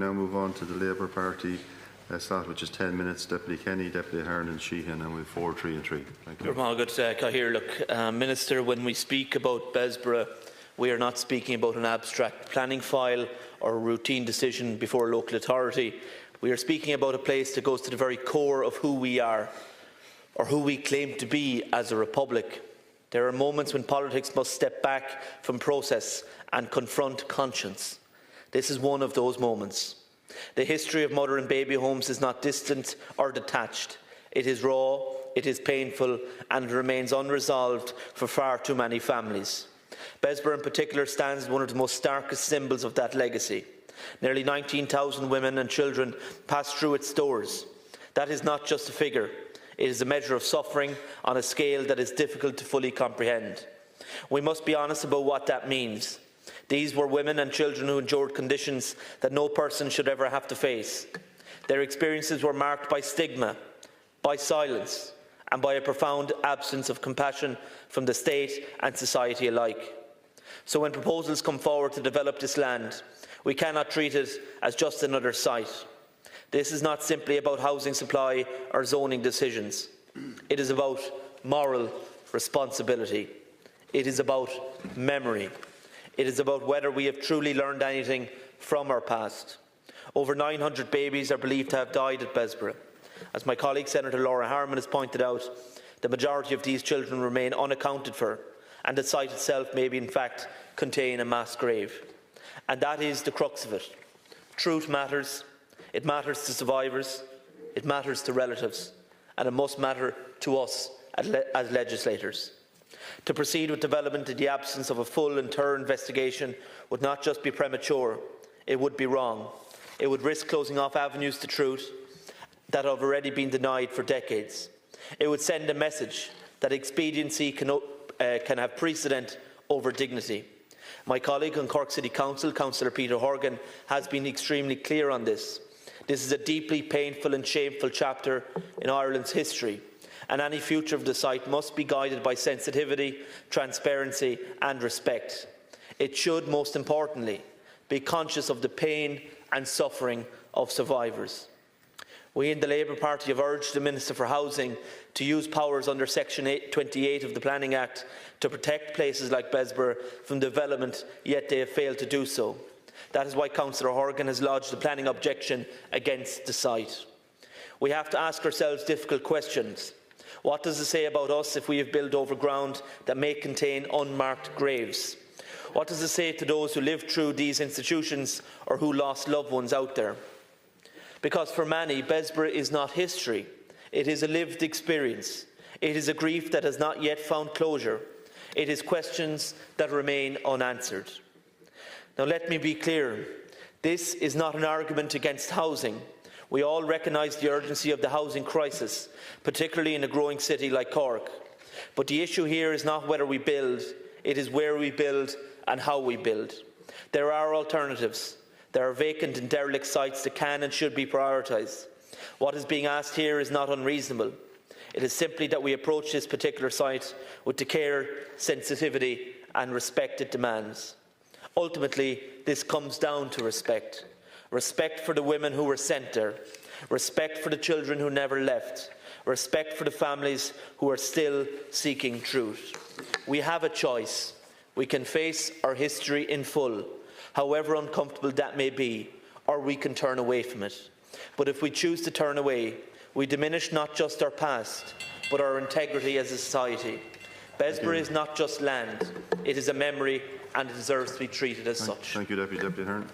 Now move on to the Labour Party slot, which is 10 minutes. Deputy Kenny, Deputy Ahern and Sheehan, and we've 4, 3 and 3. Thank you. Minister, when we speak about Bessborough, we are not speaking about an abstract planning file or a routine decision before a local authority. We are speaking about a place that goes to the very core of who we are, or who we claim to be as a republic. There are moments when politics must step back from process and confront conscience. This is one of those moments. The history of mother and baby homes is not distant or detached. It is raw, it is painful, and it remains unresolved for far too many families. Bessborough in particular stands as one of the most starkest symbols of that legacy. Nearly 19,000 women and children passed through its doors. That is not just a figure. It is a measure of suffering on a scale that is difficult to fully comprehend. We must be honest about what that means. These were women and children who endured conditions that no person should ever have to face. Their experiences were marked by stigma, by silence, and by a profound absence of compassion from the state and society alike. So when proposals come forward to develop this land, we cannot treat it as just another site. This is not simply about housing supply or zoning decisions. It is about moral responsibility. It is about memory. It is about whether we have truly learned anything from our past. Over 900 babies are believed to have died at Bessborough. As my colleague Senator Laura Harman has pointed out, the majority of these children remain unaccounted for, and the site itself may in fact contain a mass grave. And that is the crux of it. Truth matters. It matters to survivors, it matters to relatives, and it must matter to us as legislators. To proceed with development in the absence of a full and thorough investigation would not just be premature, it would be wrong. It would risk closing off avenues to truth that have already been denied for decades. It would send a message that expediency can have precedent over dignity. My colleague on Cork City Council, Councillor Peter Horgan, has been extremely clear on this. This is a deeply painful and shameful chapter in Ireland's history, and any future of the site must be guided by sensitivity, transparency and respect. It should, most importantly, be conscious of the pain and suffering of survivors. We in the Labour Party have urged the Minister for Housing to use powers under Section 28 of the Planning Act to protect places like Bessborough from development, yet they have failed to do so. That is why Councillor Horgan has lodged a planning objection against the site. We have to ask ourselves difficult questions. What does it say about us if we have built over ground that may contain unmarked graves? What does it say to those who lived through these institutions or who lost loved ones out there? Because for many, Bessborough is not history. It is a lived experience. It is a grief that has not yet found closure. It is questions that remain unanswered. Now let me be clear. This is not an argument against housing. We all recognise the urgency of the housing crisis, particularly in a growing city like Cork. But the issue here is not whether we build, it is where we build and how we build. There are alternatives. There are vacant and derelict sites that can and should be prioritised. What is being asked here is not unreasonable. It is simply that we approach this particular site with the care, sensitivity and respect it demands. Ultimately, this comes down to respect. Respect for the women who were sent there. Respect for the children who never left. Respect for the families who are still seeking truth. We have a choice. We can face our history in full, however uncomfortable that may be, or we can turn away from it. But if we choose to turn away, we diminish not just our past, but our integrity as a society. Bessborough is not just land, it is a memory and it deserves to be treated as such. Thank you, Deputy Ahern.